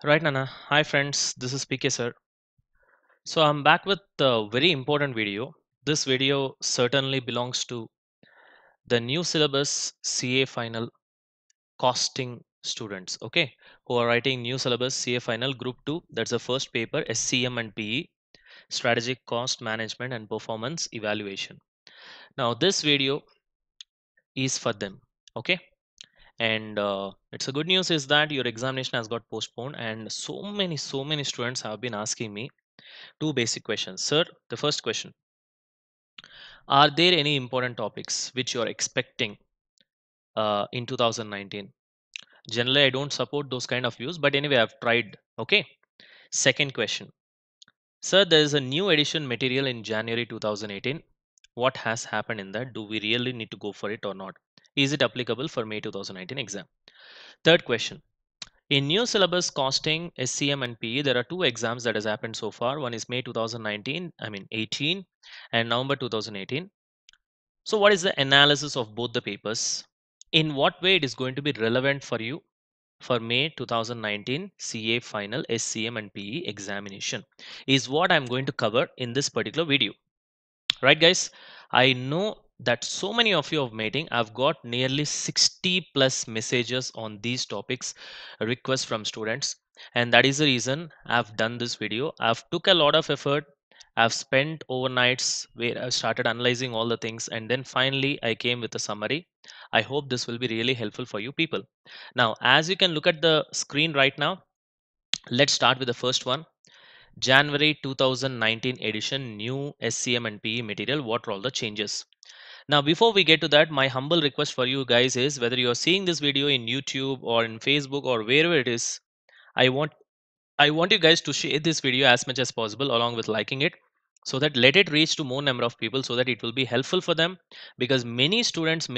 Right, Nana. Hi, friends. This is PK, sir. So, I'm back with a very important video. This video certainly belongs to the new syllabus CA final costing students, okay, who are writing new syllabus CA final group 2. That's the first paper, SCM and PE, strategic cost management and performance evaluation. Now, this video is for them, okay. And it's a good news is that your examination has got postponed, and so many students have been asking me two basic questions. Sir, the first question: are there any important topics which you are expecting in 2019? Generally, I don't support those kind of views, but anyway, I've tried. Okay. Second question: sir, there is a new edition material in January 2018. What has happened in that? Do we really need to go for it or not? Is it applicable for May 2019 exam? Third question: in new syllabus costing SCM and PE, there are two exams that has happened so far. One is May 2019, I mean 18, and November 2018. So, what is the analysis of both the papers? In what way it is going to be relevant for you for May 2019 CA final SCM and PE examination is what I'm going to cover in this particular video. Right, guys? I know that so many of you have meeting. I've got nearly 60 plus messages on these topics, requests from students, and that is the reason I've done this video. I've took a lot of effort. I've spent overnights where I started analyzing all the things, and then finally I came with a summary. I hope this will be really helpful for you people. Now, as you can look at the screen right now, let's start with the first one. January 2019 edition, new SCM and PE material. What are all the changes? Now, before we get to that, my humble request for you guys is whether you're seeing this video in YouTube or in Facebook or wherever it is, I want I want you guys to share this video as much as possible along with liking it, so that let it reach to more number of people, so that it will be helpful for them. Because many students,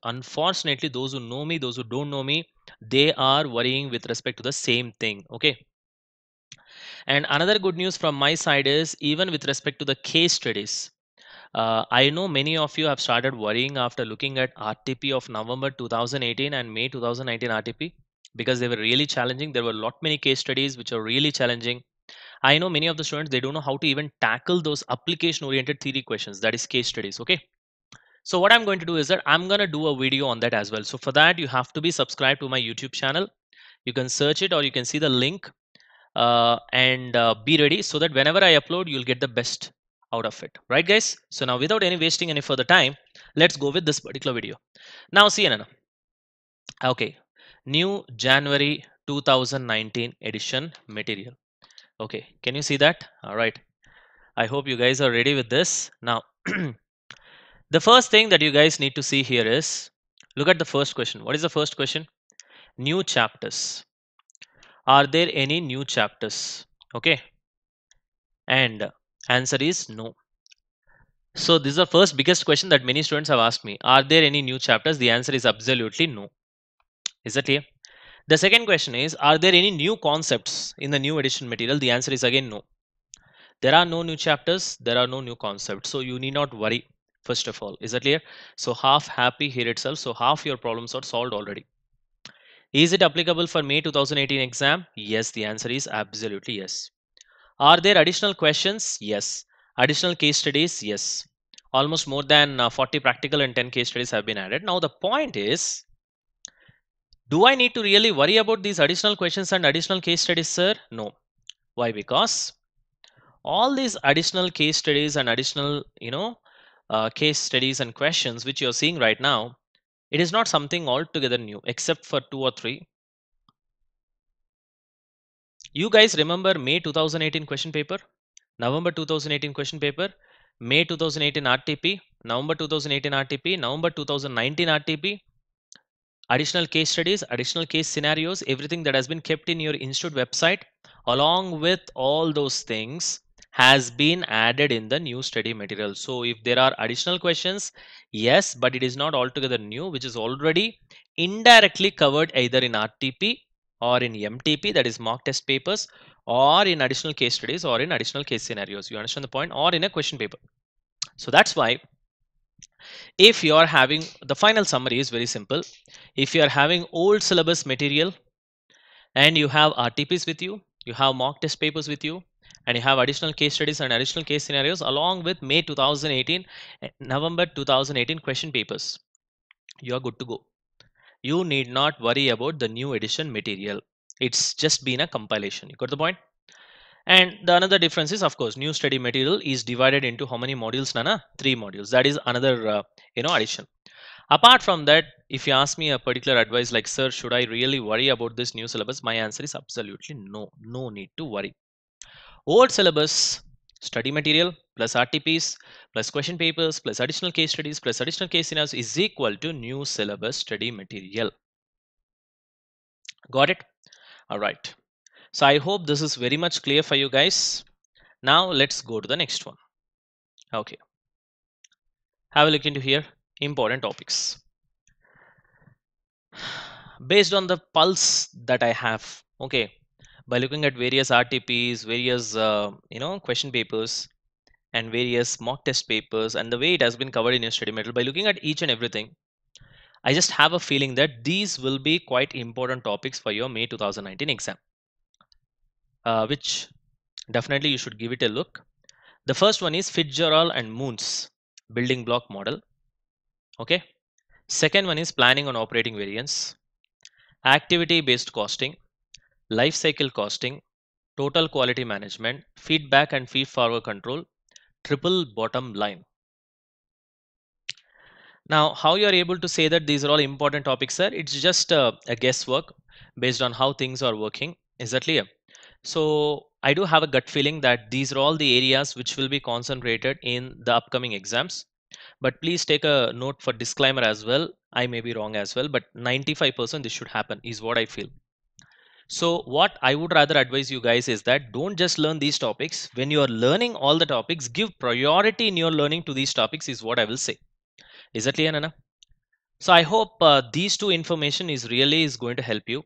unfortunately, those who know me, those who don't know me, they are worrying with respect to the same thing. Okay. And another good news from my side is, even with respect to the case studies, I know many of you have started worrying after looking at RTP of November 2018 and May 2019 RTP, because they were really challenging. There were a lot many case studies which are really challenging. I know many of the students, they don't know how to even tackle those application oriented theory questions, that is case studies. Okay. So what I'm going to do is that I'm going to do a video on that as well. So for that, you have to be subscribed to my YouTube channel. You can search it or you can see the link, and be ready so that whenever I upload, you'll get the best out of it. Right, guys? So now, without any wasting any further time, let's go with this particular video. Now, see, Anna. Okay, new January 2019 edition material. Okay, can you see that? All right. I hope you guys are ready with this. Now, the first thing that you guys need to see here is, look at the first question. What is the first question? New chapters. Are there any new chapters? Okay. And answer is no. So this is the first biggest question that many students have asked me. Are there any new chapters? The answer is absolutely no. Is that clear? The second question is, are there any new concepts in the new edition material? The answer is again no. There are no new chapters, there are no new concepts. So you need not worry, first of all. Is that clear? So half happy here itself. So half your problems are solved already. Is it applicable for May 2018 exam? Yes, the answer is absolutely yes. Are there additional questions? Yes. Additional case studies? Yes. Almost more than 40 practical and 10 case studies have been added. Now, the point is, do I need to really worry about these additional questions and additional case studies, sir? No. Why? Because all these additional case studies and additional, case studies and questions which you're seeing right now, it is not something altogether new, except for two or three. You guys remember May 2018 question paper, November 2018 question paper, May 2018 RTP, November 2018 RTP, November 2019 RTP, additional case studies, additional case scenarios, everything that has been kept in your institute website, along with all those things, has been added in the new study material. So if there are additional questions, yes, but it is not altogether new, which is already indirectly covered either in RTP or in MTP, that is mock test papers, or in additional case studies or in additional case scenarios. You understand the point? Or in a question paper. So that's why, if you are having, the final summary is very simple. If you are having old syllabus material and you have RTPs with you, you have mock test papers with you, and you have additional case studies and additional case scenarios along with May 2018 and November 2018 question papers. You are good to go. You need not worry about the new edition material. It's just been a compilation. You got the point? And the another difference is, of course, new study material is divided into how many modules, Nana? 3 modules. That is another, addition. Apart from that, if you ask me a particular advice like, sir, should I really worry about this new syllabus? My answer is absolutely no. No need to worry. Old syllabus, study material plus RTPs plus question papers plus additional case studies plus additional case scenarios is equal to new syllabus study material. Got it? All right. So I hope this is very much clear for you guys. Now let's go to the next one. Okay. Have a look into here. Important topics. Based on the pulse that I have, okay, by looking at various RTPs, various question papers, and various mock test papers, and the way it has been covered in your study material, by looking at each and everything, I just have a feeling that these will be quite important topics for your May 2019 exam, which definitely you should give it a look. The first one is Fitzgerald and Moon's building block model. Okay. Second one is planning on operating variance, activity based costing, life cycle costing, total quality management, feedback and feed forward control, triple bottom line. Now, how you are able to say that these are all important topics, sir? It's just a guesswork based on how things are working. Is that clear? So, I do have a gut feeling that these are all the areas which will be concentrated in the upcoming exams. But please take a note for disclaimer as well. I may be wrong as well, but 95% this should happen, is what I feel. So, what I would rather advise you guys is that don't just learn these topics. When you are learning all the topics, give priority in your learning to these topics, is what I will say. Is that clear, Nana? So, I hope these two information is going to help you.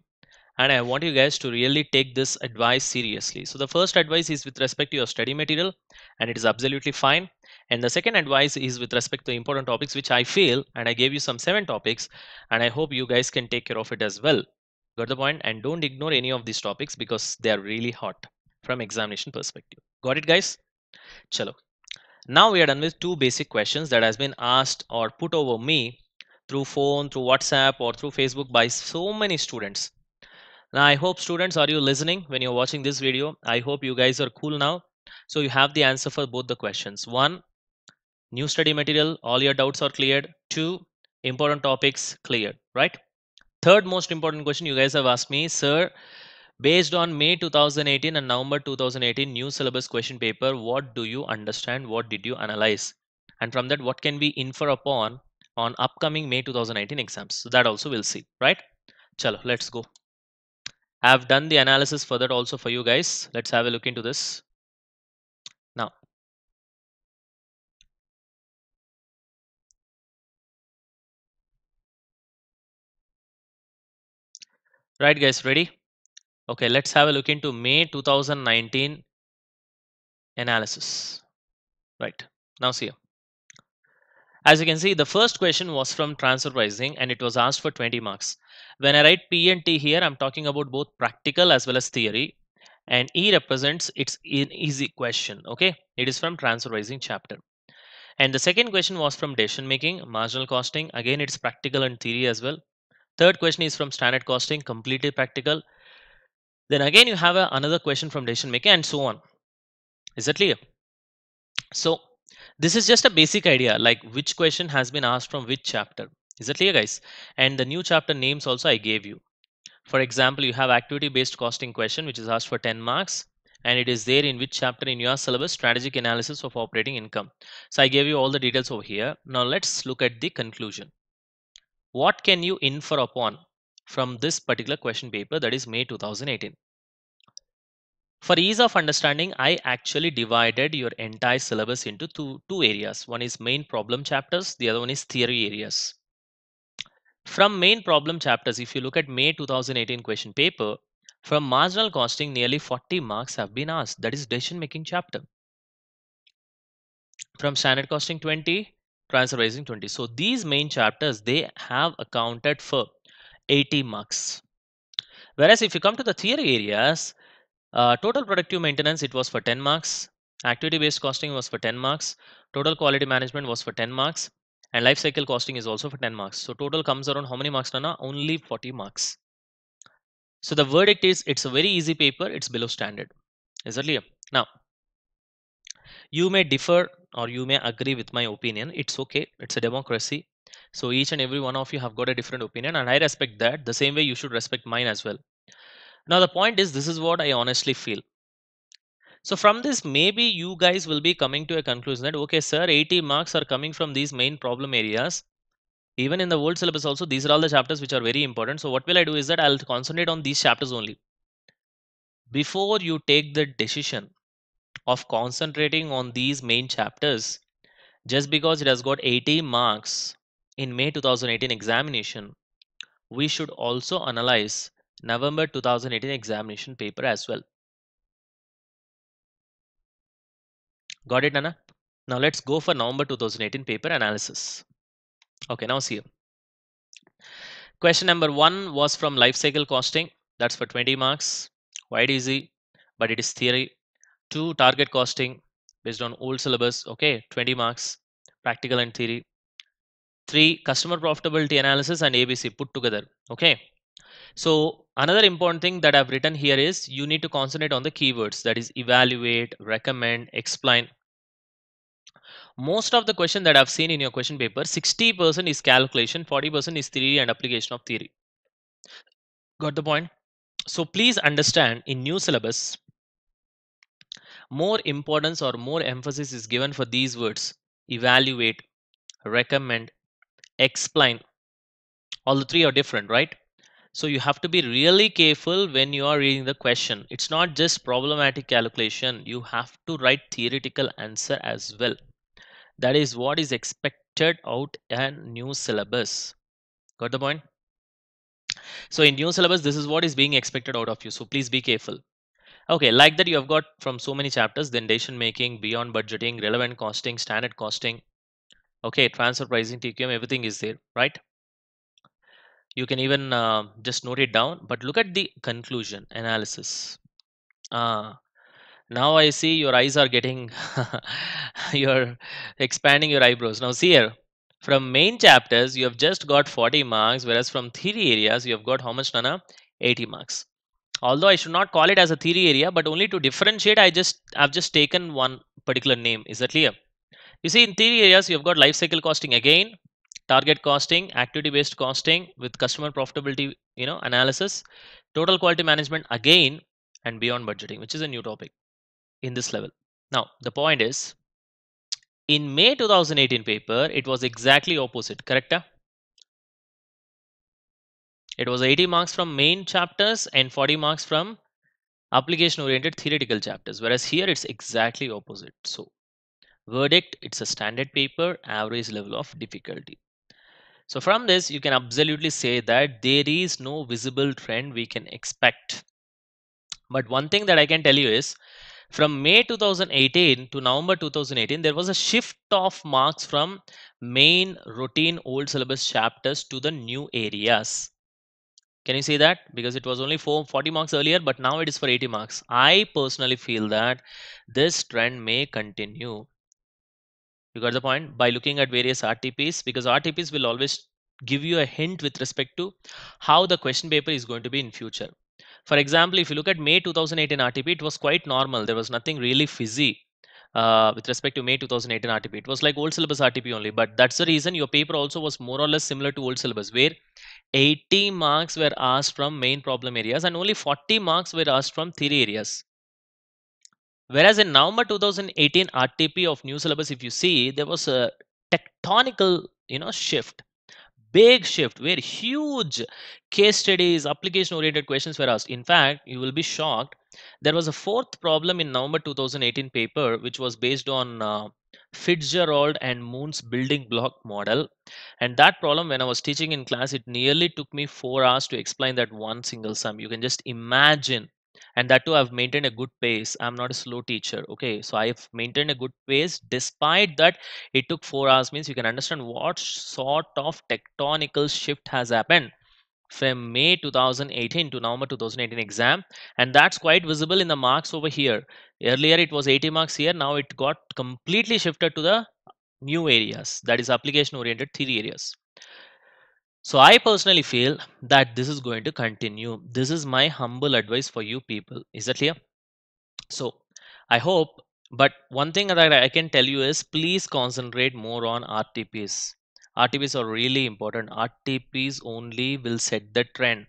And I want you guys to really take this advice seriously. So, the first advice is with respect to your study material, and it is absolutely fine. And the second advice is with respect to important topics, which I feel, and I gave you some 7 topics, and I hope you guys can take care of it as well. Got the point? And don't ignore any of these topics because they are really hot from examination perspective. Got it, guys? Chalo. Now we are done with 2 basic questions that has been asked or put over me through phone, through WhatsApp, or through Facebook by so many students. Now, I hope students, are you listening when you're watching this video? I hope you guys are cool now. So you have the answer for both the questions. 1, new study material, all your doubts are cleared. 2, important topics cleared, right? Third most important question you guys have asked me, sir, based on May 2018 and November 2018 new syllabus question paper, what do you understand? What did you analyze? And from that, what can we infer upon on upcoming May 2019 exams? So that also we'll see, right? Chalo, let's go. I've done the analysis for that also for you guys. Let's have a look into this. Now, right guys, ready? Okay, let's have a look into May 2019 analysis. Right, now see here. As you can see, the first question was from transfer pricing and it was asked for 20 marks. When I write P and T here, I'm talking about both practical as well as theory. And E represents it's an easy question. Okay, it is from transfer pricing chapter. And the second question was from decision making, marginal costing. Again, it's practical and theory as well. Third question is from standard costing, completely practical. Then again, you have another question from decision making and so on. Is that clear? So this is just a basic idea, like which question has been asked from which chapter. Is that clear, guys? And the new chapter names also I gave you. For example, you have activity based costing question, which is asked for 10 marks. And it is there in which chapter in your syllabus, strategic analysis of operating income. So I gave you all the details over here. Now let's look at the conclusion. What can you infer upon from this particular question paper, that is May 2018? For ease of understanding, I actually divided your entire syllabus into two areas. One is main problem chapters, the other one is theory areas. From main problem chapters, if you look at May 2018 question paper, from marginal costing, nearly 40 marks have been asked. That is decision making chapter. From standard costing 20, transfer pricing 20. So these main chapters, they have accounted for 80 marks. Whereas if you come to the theory areas, total productive maintenance, it was for 10 marks. Activity based costing was for 10 marks. Total quality management was for 10 marks. And life cycle costing is also for 10 marks. So total comes around how many marks, Nana? Only 40 marks. So the verdict is it's a very easy paper. It's below standard. Is that clear? Now, you may differ or you may agree with my opinion. It's okay. It's a democracy. So each and every one of you have got a different opinion, and I respect that. The same way you should respect mine as well. Now, the point is, this is what I honestly feel. So from this, maybe you guys will be coming to a conclusion that, okay, sir, 80 marks are coming from these main problem areas. Even in the world syllabus also, these are all the chapters which are very important. So what will I do is that I'll concentrate on these chapters only. Before you take the decision of concentrating on these main chapters, just because it has got 80 marks in May 2018 examination, we should also analyze November 2018 examination paper as well. Got it, Nana? Now let's go for November 2018 paper analysis. Okay, now see. Question number 1 was from life cycle costing. That's for 20 marks. Quite easy, but it is theory. 2, target costing based on old syllabus. Okay, 20 marks. Practical and theory. 3, customer profitability analysis and ABC put together. Okay. So another important thing that I've written here is you need to concentrate on the keywords, that is evaluate, recommend, explain. Most of the question that I've seen in your question paper, 60% is calculation, 40% is theory and application of theory. Got the point? So please understand, in new syllabus, more importance or more emphasis is given for these words: evaluate, recommend, explain. All the three are different, right? So you have to be really careful when you are reading the question. It's not just problematic calculation, you have to write theoretical answer as well. That is what is expected out in new syllabus. Got the point? So in new syllabus, this is what is being expected out of you. So please be careful. Okay, like that you have got from so many chapters, then decision making, beyond budgeting, relevant costing, standard costing. Okay, transfer pricing, TQM, everything is there, right? You can even just note it down, but look at the conclusion analysis. Ah, now I see your eyes are getting, you're expanding your eyebrows. Now see here, from main chapters, you have just got 40 marks, whereas from theory areas, you have got how much, Nana? 80 marks. Although I should not call it as a theory area, but only to differentiate, I've just taken one particular name. Is that clear? You see, in theory areas, you've got life cycle costing again, target costing, activity based costing with customer profitability, analysis, total quality management again, and beyond budgeting, which is a new topic in this level. Now, the point is, in May 2018 paper, it was exactly opposite, correct? It was 80 marks from main chapters and 40 marks from application oriented theoretical chapters, whereas here it's exactly opposite. So verdict, it's a standard paper, average level of difficulty. So from this, you can absolutely say that there is no visible trend we can expect. But one thing that I can tell you is, from May 2018 to November 2018, there was a shift of marks from main routine old syllabus chapters to the new areas. Can you see that? Because it was only 40 marks earlier, but now it is for 80 marks. I personally feel that this trend may continue. You got the point? By looking at various RTPs, because RTPs will always give you a hint with respect to how the question paper is going to be in future. For example, if you look at May 2018 RTP, it was quite normal. There was nothing really fizzy with respect to May 2018 RTP. It was like old syllabus RTP only. But that's the reason your paper also was more or less similar to old syllabus, where 80 marks were asked from main problem areas and only 40 marks were asked from theory areas. Whereas in November 2018 RTP of new syllabus, if you see, there was a tectonical, shift, big shift, where huge case studies, application oriented questions were asked. In fact, you will be shocked. There was a fourth problem in November 2018 paper, which was based on Fitzgerald and Moon's building block model. And that problem, when I was teaching in class, it nearly took me 4 hours to explain that one single sum. You can just imagine. And that too, I've maintained a good pace. I'm not a slow teacher. Okay. So I've maintained a good pace. Despite that, it took 4 hours, means you can understand what sort of tectonical shift has happened from May 2018 to November 2018 exam, and that's quite visible in the marks over here. Earlier it was 80 marks here, now it got completely shifted to the new areas, that is application oriented theory areas. So I personally feel that this is going to continue. This is my humble advice for you people. Is that clear? So I hope, but one thing that I can tell you is please concentrate more on RTPs. RTPs are really important. RTPs only will set the trend.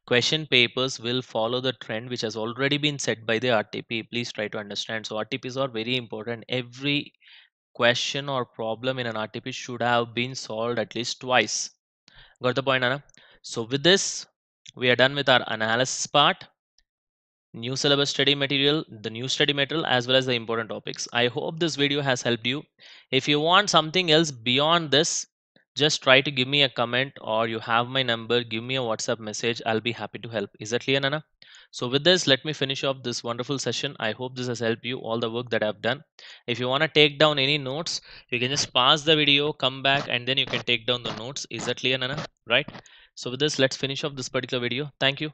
Question papers will follow the trend which has already been set by the RTP. Please try to understand. So RTPs are very important. Every question or problem in an RTP should have been solved at least twice. Got the point, Anna? So with this, we are done with our analysis part, new syllabus study material, the new study material, as well as the important topics. I hope this video has helped you. If you want something else beyond this, just try to give me a comment, or you have my number, give me a WhatsApp message. I'll be happy to help. Is that clear, Nana? So with this, let me finish off this wonderful session. I hope this has helped you, all the work that I've done. If you want to take down any notes, you can just pause the video, come back, and then you can take down the notes. Is that clear, Nana? Right? So with this, let's finish off this particular video. Thank you.